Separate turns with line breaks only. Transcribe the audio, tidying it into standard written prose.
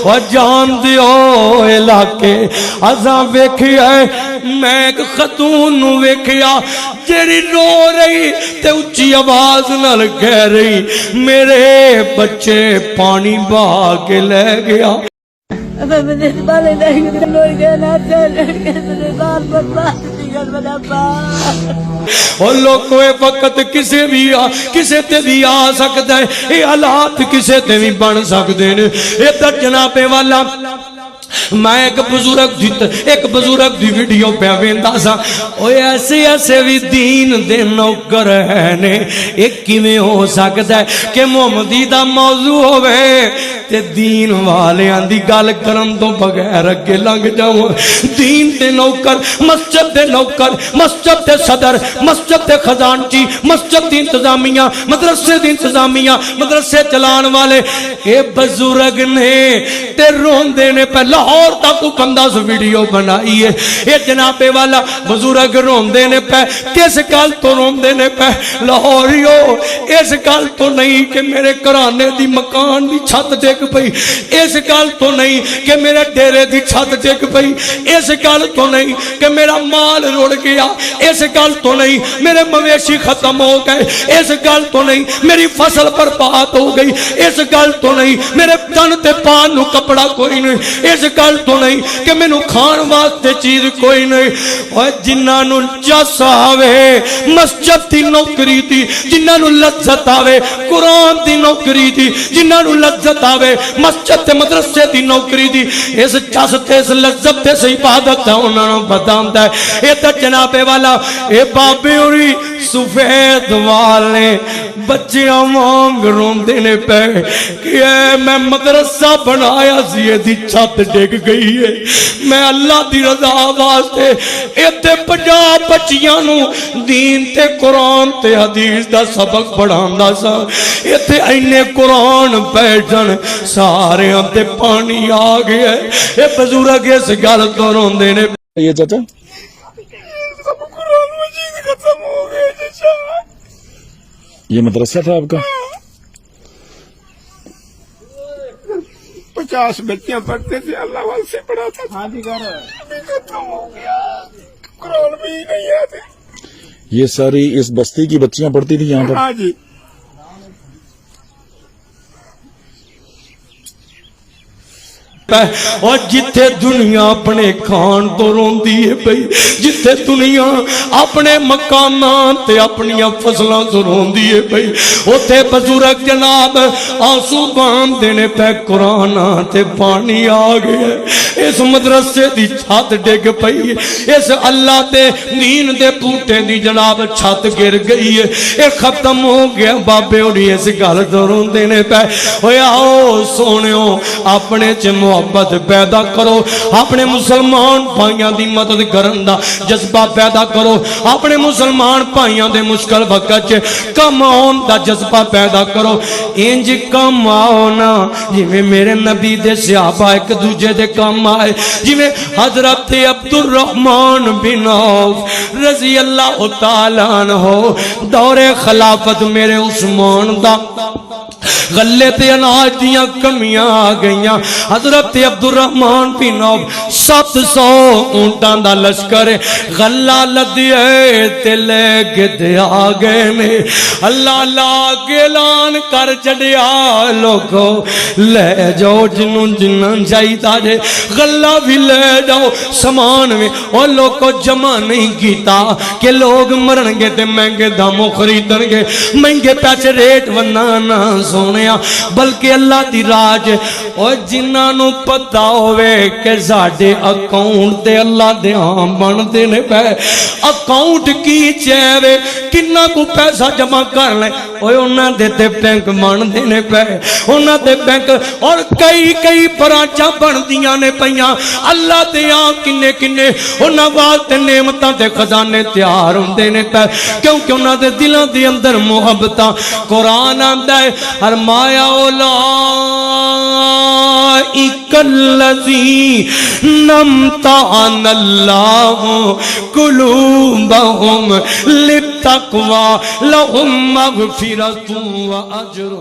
اور جان دیو علاقے ازاں ویکھیا میں ایک خاتون نو ویکھیا جیڑی رو رہی تے اچھی آواز نال کہہ رہی میرے بچے پانی بہا کے لے گیا. اور لوگوں وقت کسے بھی آ سکتا ہے, یہ حالات کسے تے بھی بن سکتے ہیں. ادھر جناب والا میں ایک بزرگ دی ویڈیو پہ ویندا سا, اوے ایسے بھی دین دے نوکر ہے نے. ایک کیویں ہو سکتا ہے کہ محمدی دا موضوع ہوئے تے دین والیاں دی گل کرن تو بغیر اگے لنگ جاؤں. دین دے نوکر, مسجد دے نوکر, مسجد دے صدر, مسجد دے خزانچی, مسجد دی انتظامیہ, مدرسے دی انتظامیہ, مدرسے چلان والے اے بزرگ نے تے روندے نے. پہلا لاہور تک بندہ سے ویڈیو بنائی ہے. اے جناب والا بزرگ روندے نے پہ, کس گل تو روندے نے پہ لاہوریو, اس گل تو نہیں کہ میرے گھرانے دی مکان دی چھت ڈگ پئی, اس گل تو نہیں کہ میرے ڈیرے دی چھت ڈگ پئی, اس گل تو نہیں کہ میرا مال رڑ گیا, اس گل تو نہیں میرے مویشی ختم ہو گئے, اس گل تو نہیں میری فصل برباد ہو گئی, اس گل تو نہیں میرے تن تے پان نو کپڑا کوئی نہیں, اس گل تو نہیں کہ مینوں کھان واسطے چیز کوئی نہیں. اور جنہاں نو جس آوے مسجد دی نوکری دی, جنہاں نو لذت آوے قرآن دی نوکری دی, جنہاں نو لذت آوے مسجد تے مدرسے دی نوکری دی, اس جس تے اس لذت تے اس عبادت ہے انہاں نو پتہ ہوندا ہے. اے تے جناب والا اے بابے ہوری سفید والے بچیاں وانگ روندے نے پے کہ اے میں مدرسہ بنایا سی دی چھت ڈگ گئی ہے, میں اللہ دی رضا واسطے ایتھے 50 بچیاں نو دین تے قرآن تے حدیث دا سبق پڑھاندا سا, ایتھے اینے قرآن بیٹھن سارے تے پانی آ گیا. اے بزرگ اس گل تو روندے نے.
یہ چاچا
قرآن مجید ختم ہو گئے.
یہ مدرسہ تھا آپ کا؟
50 بچیاں پڑھتے تھے, اللہ وال سے پڑھاتا تھا. ختم ہو گیا, قرآن بھی نہیں آتے.
یہ ساری اس بستی کی بچیاں پڑھتی تھی یہاں پر؟
ہاں جی.
اور جتھے دنیا اپنے کھان تو روندی ہے بھئی, جتھے دنیا اپنے مکانات تے اپنی فصلاں تو روندی ہے بھئی, اوتھے بزرگ جناب آنسو بام دینے پہ قرآن تے پانی آ گیا. اس مدرسے دی چھت ڈگ پئی, اس اللہ تے دین دے بوٹے دی جناب چھت گر گئی ہے, اے ختم ہو گیا. بابے ہوری اس گل تو روندے نے پہ. اوے آؤ سونیو اپنے چ محبت پیدا کرو, اپنے مسلمان بھائیاں دی مدد کرن دا جذبہ پیدا کرو, اپنے مسلمان بھائیاں دے مشکل وقت چ کم آن دا جذبہ پیدا کرو. انج کم آؤ نا جویں میرے نبی دے صحابہ ایک دوجے دے کم آئے, جویں حضرت عبدالرحمن بن عوف رضی اللہ تعالیٰ عنہ دور خلافت میرے عثمان دا غلے تے اناج دیاں کمیاں آ گئیاں. حضرت عبدالرحمن بن عوف 700 اونٹاں دا لشکر غلہ لدیے تے لے کے دے آ گئے نے. اللہ لا کے اعلان کر چڑیا, لوگو لے جاؤ جنوں جناں چاہیدا جے, غلہ بھی لے جاؤ سامان میں. اور لوگو جمع نہیں کیتا کہ لوگ مرن گے تے مہنگے داموں خریدن گے, مہنگے پیسے ریٹ ونانا سونیا, بلکہ اللہ دی راج. اور جنہاں نو پتہ ہوئے کہ ساڈے اکاؤنٹ تے اللہ دے ہاں بندے نے پے, اکاؤنٹ کی چاہے کنا کو پیسہ جمع کر لے, اوے انہاں دے تے بینک بندے نے پے, انہاں دے بینک اور کئی برانچاں بندیاں نے پیاں. اللہ دے ہاں کنے کنے انہاں واسطے نعمتاں تے خزانے تیار ہوندے نے پے, کیونکہ انہاں دے دلاں دے اندر محبتاں. قرآن آندا ہے فرمایا اولئک الذین امتحن اللہ قلوبہم للتقوی لہم مغفرۃ واجر